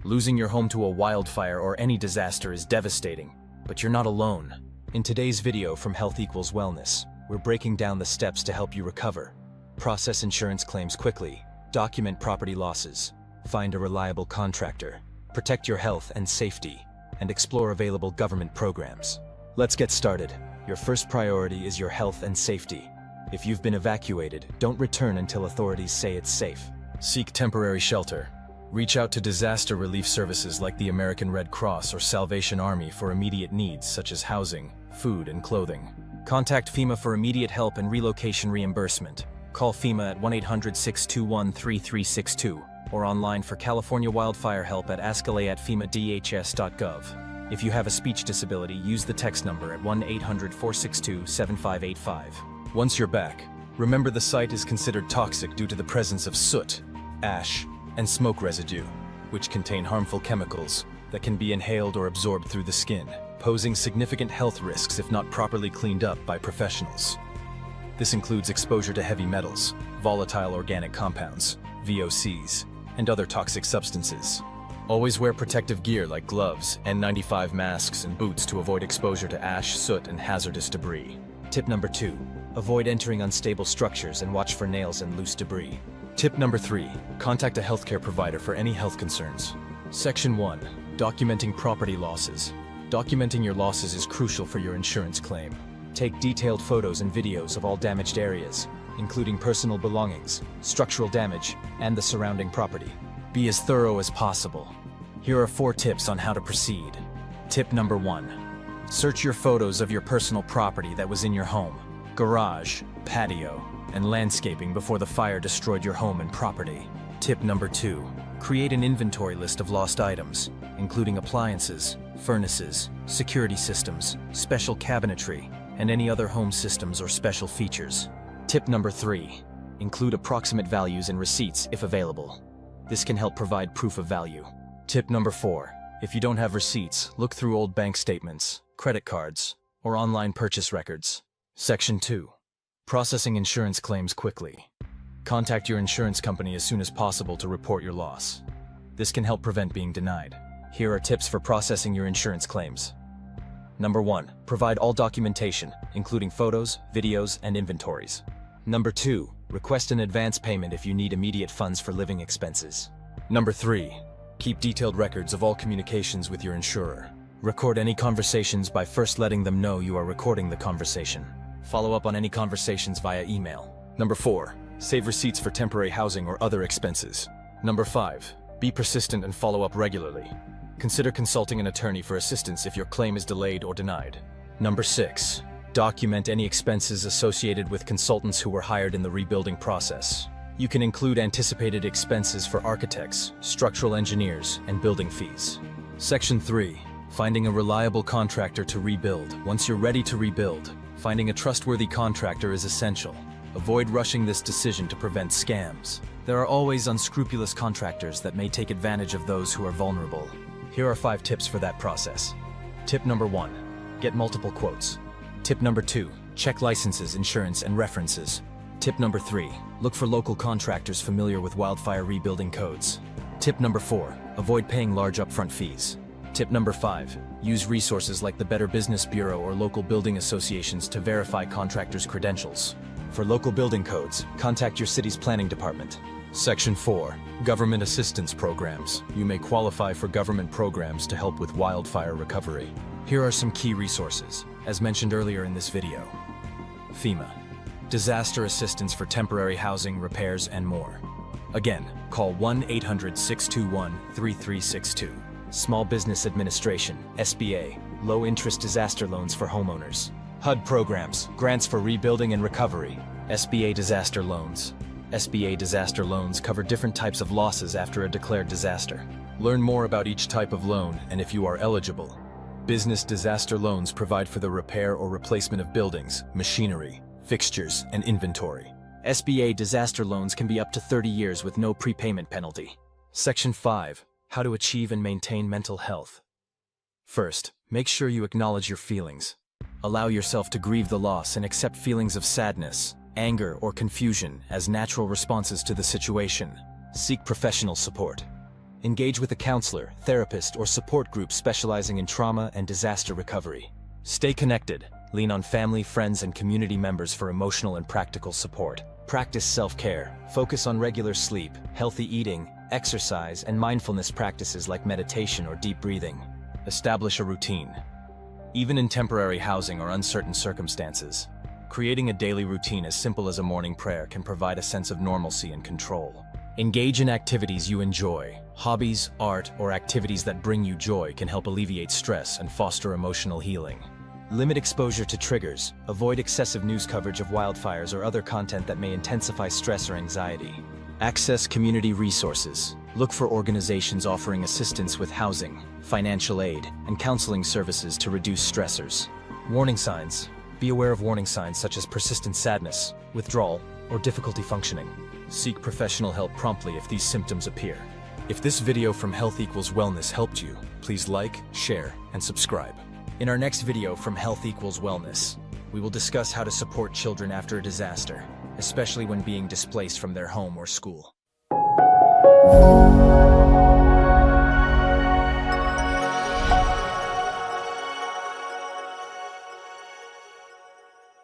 Losing your home to a wildfire or any disaster is devastating, but you're not alone. In today's video from Health Equals Wellness, we're breaking down the steps to help you recover. Process insurance claims quickly, document property losses, find a reliable contractor, protect your health and safety, and explore available government programs. Let's get started. Your first priority is your health and safety. If you've been evacuated, don't return until authorities say it's safe. Seek temporary shelter. Reach out to disaster relief services like the American Red Cross or Salvation Army for immediate needs such as housing, food, and clothing. Contact FEMA for immediate help and relocation reimbursement. Call FEMA at 1-800-621-3362 or online for California wildfire help at escalate@femadhs.gov. If you have a speech disability, use the text number at 1-800-462-7585. Once you're back, remember the site is considered toxic due to the presence of soot, ash, and smoke residue, which contain harmful chemicals that can be inhaled or absorbed through the skin, posing significant health risks if not properly cleaned up by professionals. This includes exposure to heavy metals, volatile organic compounds, VOCs, and other toxic substances. Always wear protective gear like gloves, N95 masks, and boots to avoid exposure to ash, soot, and hazardous debris. Tip number 2. Avoid entering unstable structures and watch for nails and loose debris. Tip number 3. Contact a healthcare provider for any health concerns. Section 1. Documenting property losses. Documenting your losses is crucial for your insurance claim. Take detailed photos and videos of all damaged areas, including personal belongings, structural damage, and the surrounding property. Be as thorough as possible. Here are 4 tips on how to proceed. Tip number 1. Search your photos of your personal property that was in your home, garage, patio, and landscaping before the fire destroyed your home and property. Tip number 2. Create an inventory list of lost items, including appliances, furnaces, security systems, special cabinetry, and any other home systems or special features. Tip number 3. Include approximate values and receipts if available. This can help provide proof of value. Tip number 4. If you don't have receipts, look through old bank statements, credit cards, or online purchase records. Section 2. Processing insurance claims quickly. Contact your insurance company as soon as possible to report your loss. This can help prevent being denied. Here are tips for processing your insurance claims. Number 1. Provide all documentation, including photos, videos, and inventories. Number 2. Request an advance payment if you need immediate funds for living expenses. Number 3. Keep detailed records of all communications with your insurer. Record any conversations by first letting them know you are recording the conversation. Follow up on any conversations via email. Number 4. Save receipts for temporary housing or other expenses. Number 5. Be persistent and follow up regularly. Consider consulting an attorney for assistance if your claim is delayed or denied. Number 6. Document any expenses associated with consultants who were hired in the rebuilding process. You can include anticipated expenses for architects, structural engineers, and building fees. Section 3. Finding a reliable contractor to rebuild. Once you're ready to rebuild, finding a trustworthy contractor is essential. Avoid rushing this decision to prevent scams. There are always unscrupulous contractors that may take advantage of those who are vulnerable. Here are 5 tips for that process. Tip number 1. Get multiple quotes. Tip number 2. Check licenses, insurance, and references. Tip number 3. Look for local contractors familiar with wildfire rebuilding codes. Tip number 4. Avoid paying large upfront fees. Tip number 5. Use resources like the Better Business Bureau or local building associations to verify contractors' credentials. For local building codes, contact your city's planning department. Section 4. Government assistance programs. You may qualify for government programs to help with wildfire recovery. Here are some key resources, as mentioned earlier in this video. FEMA. Disaster assistance for temporary housing, repairs, and more. Again, call 1-800-621-3362. Small Business Administration, SBA. Low-interest disaster loans for homeowners. HUD programs, grants for rebuilding and recovery. SBA disaster loans. SBA disaster loans cover different types of losses after a declared disaster. Learn more about each type of loan and if you are eligible. Business disaster loans provide for the repair or replacement of buildings, machinery, fixtures, and inventory. SBA disaster loans can be up to 30 years with no prepayment penalty. Section 5. How to achieve and maintain mental health. First, make sure you acknowledge your feelings. Allow yourself to grieve the loss and accept feelings of sadness, anger, or confusion as natural responses to the situation. Seek professional support. Engage with a counselor, therapist, or support group specializing in trauma and disaster recovery. Stay connected. Lean on family, friends, and community members for emotional and practical support. Practice self-care. Focus on regular sleep, healthy eating, exercise, and mindfulness practices like meditation or deep breathing. Establish a routine. Even in temporary housing or uncertain circumstances, creating a daily routine as simple as a morning prayer can provide a sense of normalcy and control. Engage in activities you enjoy. Hobbies, art, or activities that bring you joy can help alleviate stress and foster emotional healing. Limit exposure to triggers. Avoid excessive news coverage of wildfires or other content that may intensify stress or anxiety. Access community resources. Look for organizations offering assistance with housing, financial aid, and counseling services to reduce stressors. Warning signs. Be aware of warning signs such as persistent sadness, withdrawal, or difficulty functioning. Seek professional help promptly if these symptoms appear. If this video from Health Equals Wellness helped you, please like, share, and subscribe. In our next video from Health Equals Wellness, we will discuss how to support children after a disaster, especially when being displaced from their home or school.